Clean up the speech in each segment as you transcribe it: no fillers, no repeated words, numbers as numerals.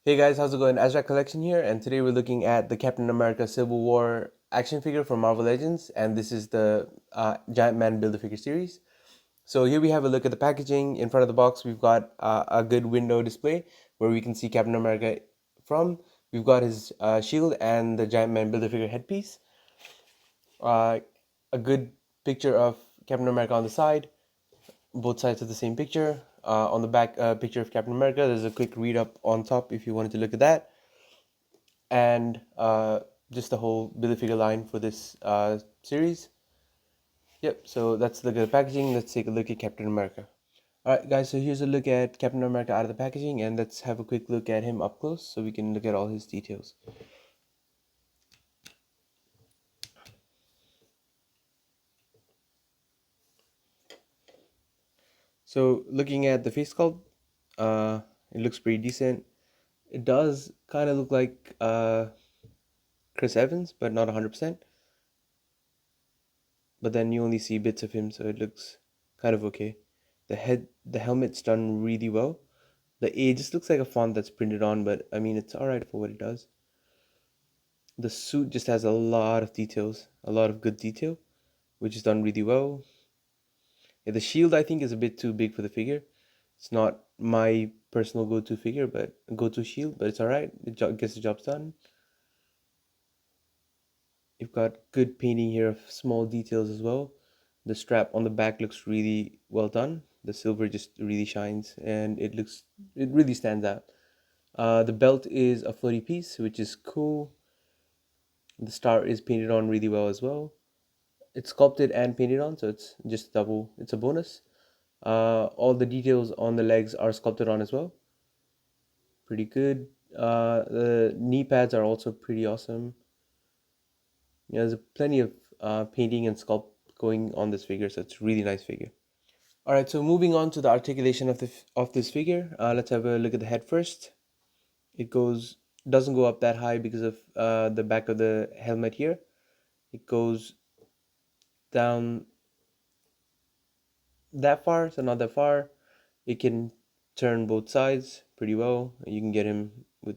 Hey guys, how's it going? Articulation here, and today we're looking at the Captain America Civil War action figure from Marvel Legends, and this is the Giant Man Build-A-Figure series. So here we have a look at the packaging. In front of the box, we've got a good window display where we can see Captain America from. We've got his shield and the Giant Man Build-A-Figure headpiece. Uh, a good picture of Captain America on the side, both sides of the same picture. On the back, picture of Captain America. There's a quick read up on top if you wanted to look at that, and just the whole Billy figure line for this series. Yep, so that's the look at the packaging. Let's take a look at Captain America. Alright guys, so here's a look at Captain America out of the packaging, and let's have a quick look at him up close so we can look at all his details. So looking at the face sculpt, it looks pretty decent. It does kind of look like Chris Evans, but not 100%. But then you only see bits of him, so it looks kind of okay. The helmet's done really well. The A just looks like a font that's printed on, but I mean, it's alright for what it does. The suit just has a lot of details, a lot of good detail, which is done really well. Yeah, the shield, I think, is a bit too big for the figure. It's not my personal go-to figure, but go-to shield, but it's alright. It gets the job done. You've got good painting here of small details as well. The strap on the back looks really well done. The silver just really shines, and it really stands out. The belt is a floaty piece, which is cool. The star is painted on really well as well. It's sculpted and painted on, so it's just double. It's a bonus. All the details on the legs are sculpted on as well. Pretty good. The knee pads are also pretty awesome. Yeah, there's plenty of painting and sculpt going on this figure, so it's a really nice figure. All right, so moving on to the articulation of this figure, let's have a look at the head first. It doesn't go up that high because of the back of the helmet here. It goes down that far, so not that far. It can turn both sides pretty well. You can get him with,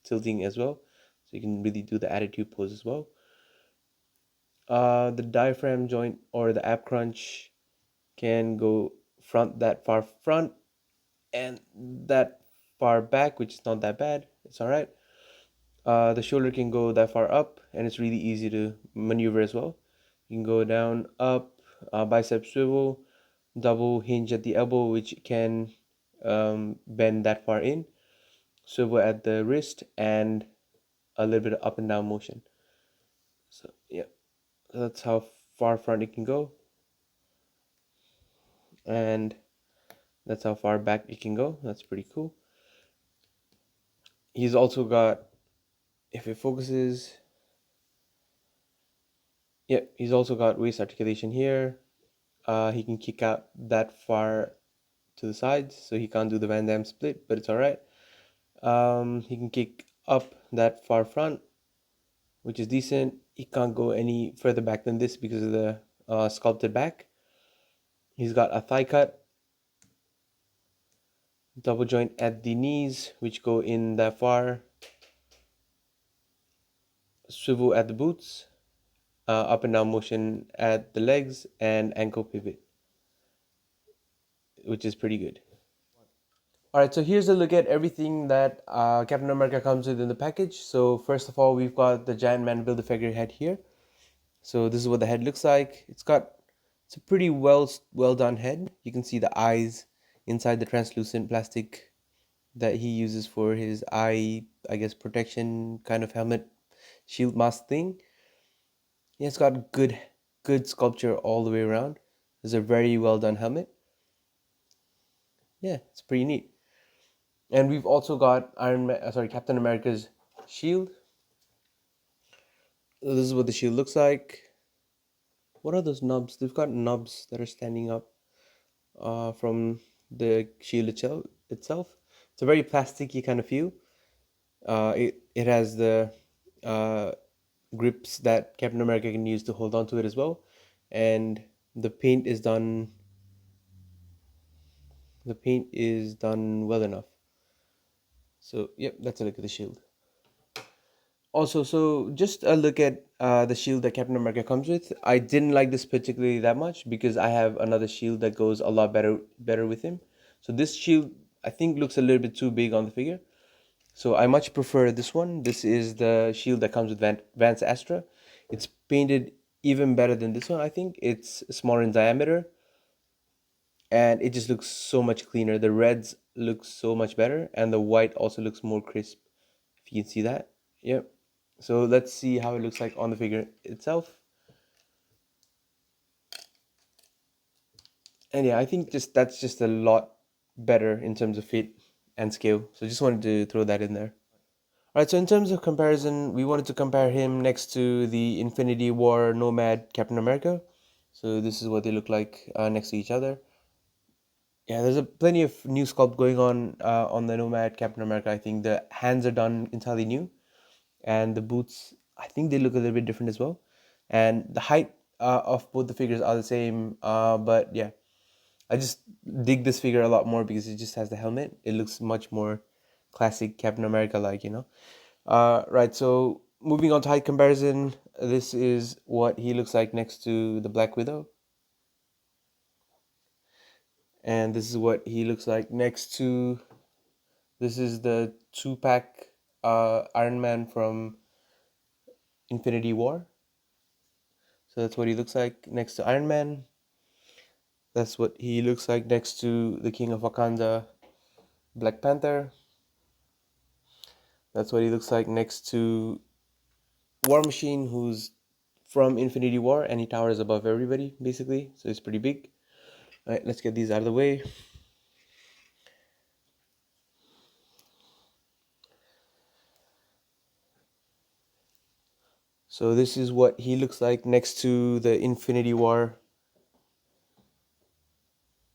tilting as well. So you can really do the attitude pose as well. The diaphragm joint or the ab crunch can go that far front and that far back, which is not that bad. It's all right. The shoulder can go that far up, and it's really easy to maneuver as well. You can go down, up, bicep swivel, double hinge at the elbow, which can bend that far in, swivel at the wrist, and a little bit of up and down motion. So yeah, that's how far front it can go, and that's how far back it can go. That's pretty cool. He's also got, if it focuses, yeah, he's also got waist articulation here. He can kick out that far to the sides, so he can't do the Van Damme split, but it's all right. He can kick up that far front, which is decent. He can't go any further back than this because of the sculpted back. He's got a thigh cut, double joint at the knees, which go in that far, swivel at the boots, up and down motion at the legs, and ankle pivot, which is pretty good. All right, so here's a look at everything that Captain America comes with in the package. So first of all, we've got the Giant Man Build-A-Figure head here. So this is what the head looks like. It's a pretty well done head. You can see the eyes inside the translucent plastic that he uses for his eye, I guess, protection kind of helmet shield mask thing. Yeah, it's got good sculpture all the way around. It's a very well done helmet. Yeah, it's pretty neat. And we've also got Captain America's shield. This is what the shield looks like. What are those nubs? They've got nubs that are standing up from the shield itself. It's a very plasticky kind of feel. It has the uh, grips that Captain America can use to hold on to it as well, and the paint is done. The paint is done well enough. So yep, that's a look at the shield. Also, so just a look at the shield that Captain America comes with. I didn't like this particularly that much because I have another shield that goes a lot better with him. So this shield I think looks a little bit too big on the figure. So I much prefer this one. This is the shield that comes with Vance Astra. It's painted even better than this one. I think it's smaller in diameter and it just looks so much cleaner. The reds look so much better and the white also looks more crisp. If you can see that. Yep. So let's see how it looks like on the figure itself. And yeah, I think that's just a lot better in terms of fit and scale. So just wanted to throw that in there. All right, so in terms of comparison, we wanted to compare him next to the Infinity War Nomad Captain America. So this is what they look like next to each other. Yeah, there's a plenty of new sculpt going on the Nomad Captain America. I think the hands are done entirely new, and the boots, I think they look a little bit different as well. And the height of both the figures are the same, but yeah, I just dig this figure a lot more because it just has the helmet. It looks much more classic Captain America like, you know. Right, so moving on to height comparison, this is what he looks like next to the Black Widow. And this is what he looks like next to, this is the two-pack Iron Man from Infinity War. So that's what he looks like next to Iron Man. That's what he looks like next to the King of Wakanda, Black Panther. That's what he looks like next to War Machine, who's from Infinity War, and he towers above everybody, basically. So he's pretty big. All right, let's get these out of the way. So this is what he looks like next to the Infinity War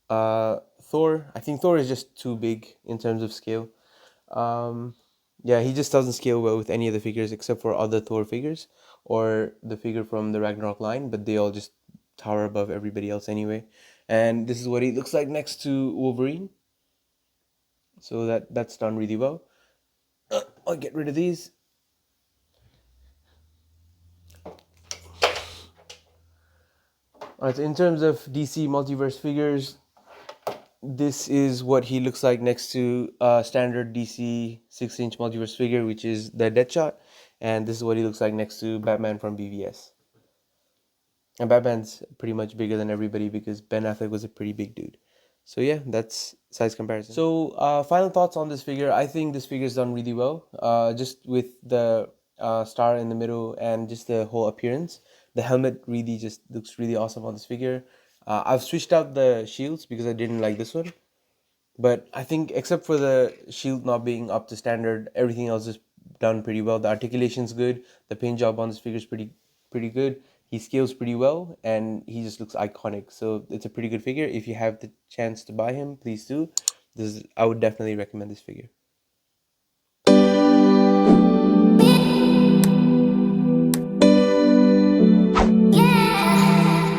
Thor. I think Thor is just too big in terms of scale. Um, yeah, he just doesn't scale well with any of the figures except for other Thor figures or the figure from the Ragnarok line, but they all just tower above everybody else anyway. And this is what he looks like next to Wolverine. So that's done really well. I'll get rid of these. Alright, so in terms of DC multiverse figures, this is what he looks like next to a standard DC 6-inch multiverse figure, which is the Deadshot. And this is what he looks like next to Batman from BVS. And Batman's pretty much bigger than everybody because Ben Affleck was a pretty big dude. So yeah, that's size comparison. So final thoughts on this figure. I think this figure is done really well. Just with the star in the middle and just the whole appearance. The helmet really just looks really awesome on this figure. I've switched out the shields because I didn't like this one. But I think except for the shield not being up to standard, everything else is done pretty well. The articulation's good. The paint job on this figure is pretty good. He scales pretty well and he just looks iconic. So it's a pretty good figure. If you have the chance to buy him, please do. I would definitely recommend this figure.